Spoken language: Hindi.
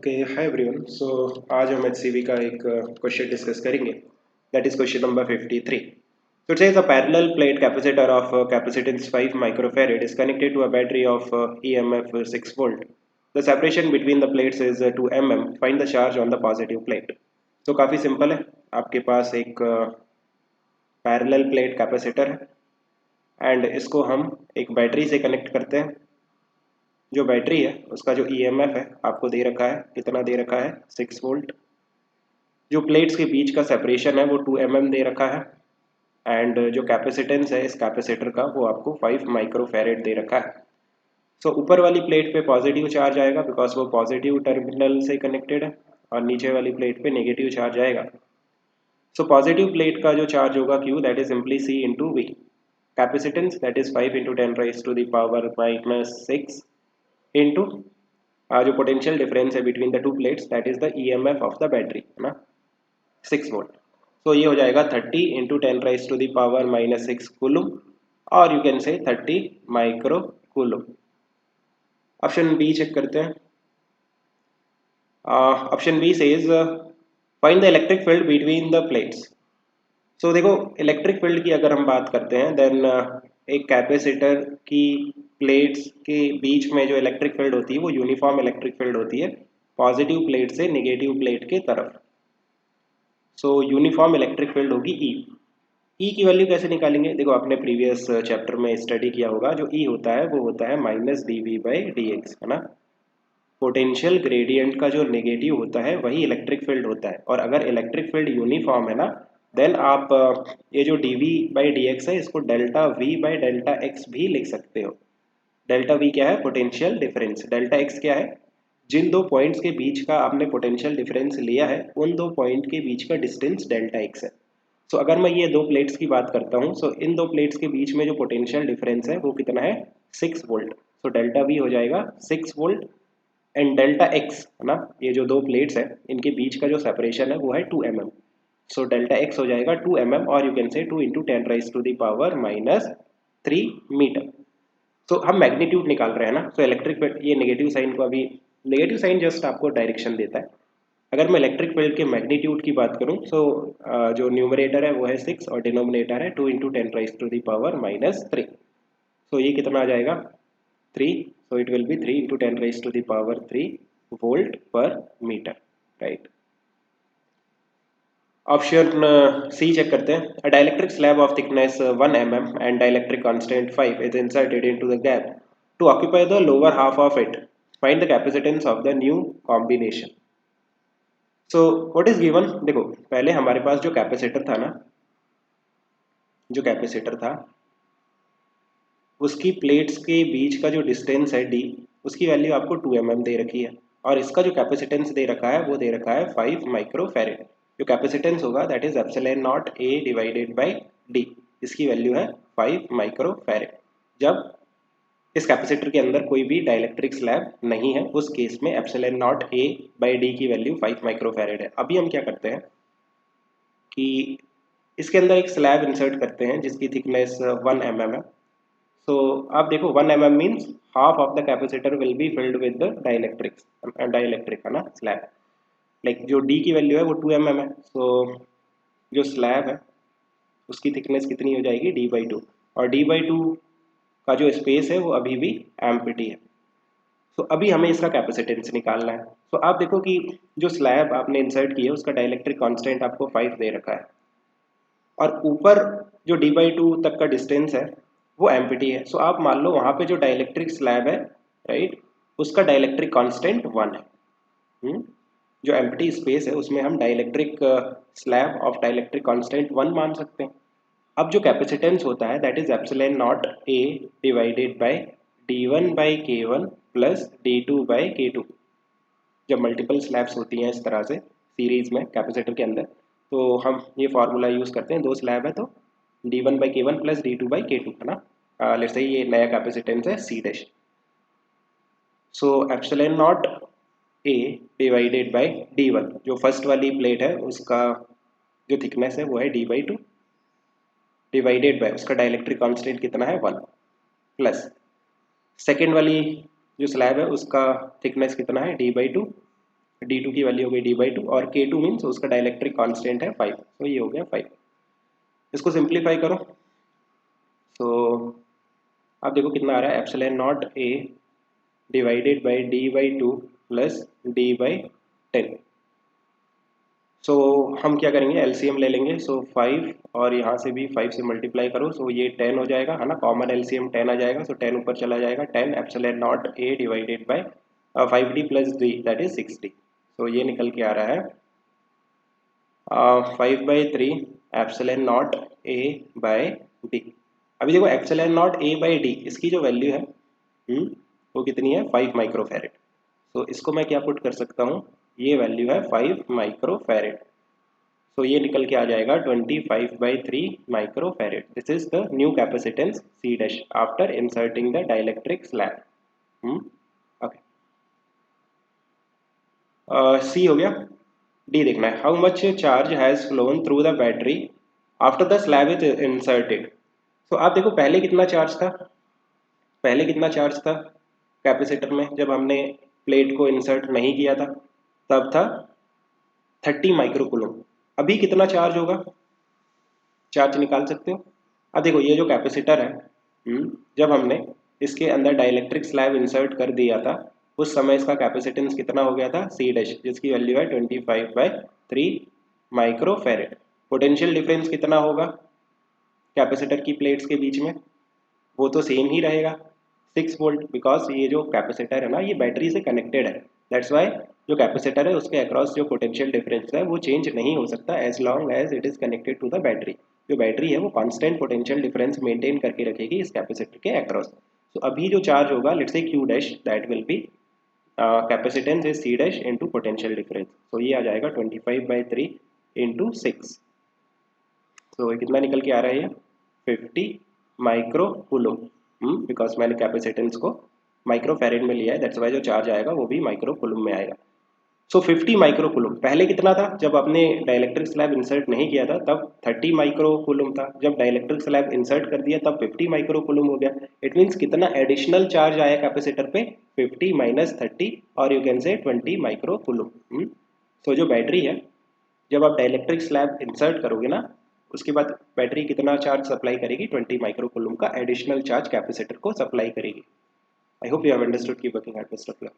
Okay hi everyone. सो आज हम एचसीवी का एक क्वेश्चन डिस्कस करेंगे, that is question number 53. So it says a parallel plate capacitor of capacitance 5 microfarad is connected to a battery of EMF 6 volt. The separation between the plates is 2 mm. Find the charge on the positive plate. So काफ़ी सिंपल है, आपके पास एक पैरेलल प्लेट कैपेसिटर है एंड इसको हम एक बैटरी से कनेक्ट करते हैं. जो बैटरी है उसका जो ईएमएफ है आपको दे रखा है, कितना दे रखा है 6 वोल्ट. जो प्लेट्स के बीच का सेपरेशन है वो 2 mm दे रखा है एंड जो कैपेसिटेंस है इस कैपेसिटर का वो आपको 5 माइक्रोफैरेड दे रखा है. सो ऊपर वाली प्लेट पे पॉजिटिव चार्ज आएगा बिकॉज वो पॉजिटिव टर्मिनल से कनेक्टेड है और नीचे वाली प्लेट पे नेगेटिव चार्ज आएगा. सो पॉजिटिव प्लेट का जो चार्ज होगा Q that is simply C into V. Capacitance that is 5 into 10 raise to the power -6 into जो पोटेंशियल डिफरेंस है between the two plates that is the EMF of the battery, है ना, 6 वोल्ट. तो ये हो जाएगा 30 into 10 raise to the power -6 coulomb और you can say 30 micro coulomb. Option B check करते हैं. Option B says find the electric field between the plates. So देखो इलेक्ट्रिक फील्ड की अगर हम बात करते हैं देन एक कैपेसिटर की प्लेट्स के बीच में जो इलेक्ट्रिक फील्ड होती है वो यूनिफॉर्म इलेक्ट्रिक फील्ड होती है पॉजिटिव प्लेट से नेगेटिव प्लेट के तरफ. सो यूनिफॉर्म इलेक्ट्रिक फील्ड होगी ई की वैल्यू कैसे निकालेंगे? देखो आपने प्रीवियस चैप्टर में स्टडी किया होगा, जो ई होता है वो होता है -dV/dx, है ना. पोटेंशियल ग्रेडियंट का जो नेगेटिव होता है वही इलेक्ट्रिक फील्ड होता है और अगर इलेक्ट्रिक फील्ड यूनिफॉर्म है ना देन आप ये जो dV/dx है इसको डेल्टा V/डेल्टा x भी लिख सकते हो. डेल्टा V क्या है? Potential difference. डेल्टा x क्या है? जिन दो पॉइंट्स के बीच का आपने पोटेंशियल डिफरेंस लिया है उन दो पॉइंट के बीच का डिस्टेंस डेल्टा x है. सो अगर मैं ये दो प्लेट्स की बात करता हूँ सो इन दो प्लेट्स के बीच में जो पोटेंशियल डिफरेंस है वो कितना है? 6 वोल्ट. सो डेल्टा V हो जाएगा 6 वोल्ट एंड डेल्टा x, है ना, ये जो दो प्लेट्स है इनके बीच का जो सेपरेशन है वो है 2 mm. सो डेल्टा x हो जाएगा 2 mm और you can say 2 into 10 raise to the power -3 metre. तो हम मैग्नीट्यूड निकाल रहे हैं ना. सो इलेक्ट्रिक फील्ड, ये नेगेटिव साइन को अभी, नेगेटिव साइन जस्ट आपको डायरेक्शन देता है. अगर मैं इलेक्ट्रिक फील्ड के मैग्नीट्यूड की बात करूं सो जो न्यूमरेटर है वो है 6 और डिनोमिनेटर है 2 into 10 raise to the power -3. So ये कितना आ जाएगा? 3. So it will be 3 into 10 raise to the power 3 volt per metre, right. Option C check करते हैं. A dielectric slab of thickness 1 mm and dielectric constant 5 is inserted into the gap to occupy the lower half of it. Find the capacitance of the new combination. So what is given? देखो पहले हमारे पास जो कैपेसिटर था ना, जो कैपेसिटर था उसकी प्लेट्स के बीच का जो डिस्टेंस है d, उसकी वैल्यू आपको 2 mm दे रखी है और इसका जो कैपेसिटेंस दे रखा है वो दे रखा है 5 माइक्रोफैरेड. जो कैपेसिटेंस होगा that is epsilon naught a divided by d. इसकी वैल्यू है 5 माइक्रोफैरेड. जब इस कैपेसिटर के अंदर कोई भी डाइलेक्ट्रिक स्लैब नहीं है उस केस में epsilon naught a by d की वैल्यू 5 माइक्रोफैरेड है. अभी हम क्या करते हैं कि इसके अंदर एक स्लैब इंसर्ट करते हैं जिसकी थिकनेस 1 mm है. सो आप देखो 1 mm means half of the capacitor will be filled with the dielectric, है ना, स्लैब. लाइक जो d की वैल्यू है वो 2 mm है. सो जो स्लैब है उसकी थिकनेस कितनी हो जाएगी? d/2 और d/2 का जो स्पेस है वो अभी भी एम्प्टी है. तो अभी हमें इसका कैपेसिटेंस निकालना है. तो आप देखो कि जो स्लैब आपने इंसर्ट की है उसका डाइलेक्ट्रिक कांस्टेंट आपको 5 दे रखा है और ऊपर जो d/2 तक का डिस्टेंस है वो एम्प्टी है. सो आप मान लो वहाँ पे जो डाइलेक्ट्रिक स्लैब है, राइट, उसका डाइलेक्ट्रिक कांस्टेंट 1 है. जो एम्प्टी स्पेस है उसमें हम dielectric slab of dielectric constant 1 मान सकते हैं. अब जो कैपेसिटेंस होता है that is epsilon naught a divided by d1/k1 plus d2/k2. जब मल्टीपल स्लैब्स होती हैं इस तरह से सीरीज में कैपेसिटर के अंदर तो हम ये फार्मूला यूज़ करते हैं. दो स्लैब है तो d1/k1 प्लस d2/k2, है ना. लेट्स से ये नया कैपेसिटेंस है c dash. So epsilon naught a divided by d1, जो फर्स्ट वाली प्लेट है उसका जो थिकनेस है वो है d/2 डिवाइडेड बाय उसका डाइलेक्ट्रिक कांस्टेंट कितना है 1 प्लस सेकेंड वाली जो स्लैब है उसका थिकनेस कितना है d/2 D2 की वैल्यू हो गई D/2 और K2 मीन्स उसका डाइलेक्ट्रिक कांस्टेंट है 5, तो ये हो गया 5। इसको सिंप्लीफाई करो, तो आप देखो कितना आ रहा है, epsilon naught A divided by D/2 plus D/10। सो हम क्या करेंगे, एलसीएम ले लेंगे। सो 5 और यहाँ से भी 5 से मल्टीप्लाई करो, सो ये 10 हो जाएगा, है ना, कॉमन एलसीएम 10 आ जाएगा। सो 10 ऊपर चला जाएगा, 10 epsilon naught A divided by 5D प्लस D that is 6D। So ये निकल के आ रहा है 5/3 epsilon naught A by D। अभी देखो epsilon naught A by D इसकी जो वैल्यू है वो कितनी है, 5 माइक्रोफैरेड। तो इसको मैं क्या पुट कर सकता हूँ, ये वैल्यू है 5 माइक्रोफैरेड। तो ये निकल के आ जाएगा 25/3 microfarad. This is the new capacitance C dash after inserting the dielectric slab. Okay, C हो गया। D देखना है, how much charge has phloem through the battery after the slab is inserted. तो आप देखो पहले कितना चार्ज था, पहले कितना चार्ज था कैपेसिटर में जब हमने प्लेट को इंसर्ट नहीं किया था, तब था 30 माइक्रोकूलम। अभी कितना चार्ज होगा, चार्ज निकाल सकते हो। अब देखो ये जो कैपेसिटर है, जब हमने इसके अंदर डाइलेक्ट्रिक स्लैब इंसर्ट कर दिया था उस समय इसका कैपेसिटेंस कितना हो गया था, C डैश, जिसकी वैल्यू है 25/3 माइक्रोफैरेड। पोटेंशियल डिफरेंस कितना होगा कैपेसिटर की प्लेट्स के बीच में, वो तो सेम ही रहेगा 6 वोल्ट, बिकॉज ये जो कैपेसिटर है ना ये बैटरी से कनेक्टेड है। दैट्स वाई जो कैपेसिटर है उसके अक्रॉस जो पोटेंशियल डिफरेंस है वो चेंज नहीं हो सकता as long as it is connected to the battery. जो बैटरी है वो कांस्टेंट पोटेंशियल डिफरेंस मेंटेन करके रखेगी इस कैपेसिटर के अक्रॉस। तो अभी जो चार्ज होगा let's say Q dash that will be capacitance is C dash into potential difference. तो ये आ जाएगा 25/3 इंटू 6। तो ये कितना निकल के आ रहा है, ये 50 माइक्रो कूलम, बिकॉज मैंने कैपेसिटेंस को माइक्रोफैरेड में लिया है, दैट्स वाई जो चार्ज आएगा वो भी माइक्रो कूलम में आएगा। सो 50 माइक्रो कूलम, पहले कितना था जब आपने डाइलेक्ट्रिक स्लैब इंसर्ट नहीं किया था तब 30 माइक्रो कूलम था, जब डाइलेक्ट्रिक स्लैब इंसर्ट कर दिया तब 50 माइक्रो कूलम हो गया। इट मीन्स कितना एडिशनल चार्ज आया कैपेसिटर पे, 50 माइनस 30 और यू कैन से 20 माइक्रो कूलम। तो जो बैटरी है जब आप डाइलेक्ट्रिक स्लैब इंसर्ट करोगे ना उसके बाद बैटरी कितना चार्ज सप्लाई करेगी, 20 माइक्रो कूलम का एडिशनल चार्ज कैपेसिटर को सप्लाई करेगी। I hope you have understood की working at best of luck.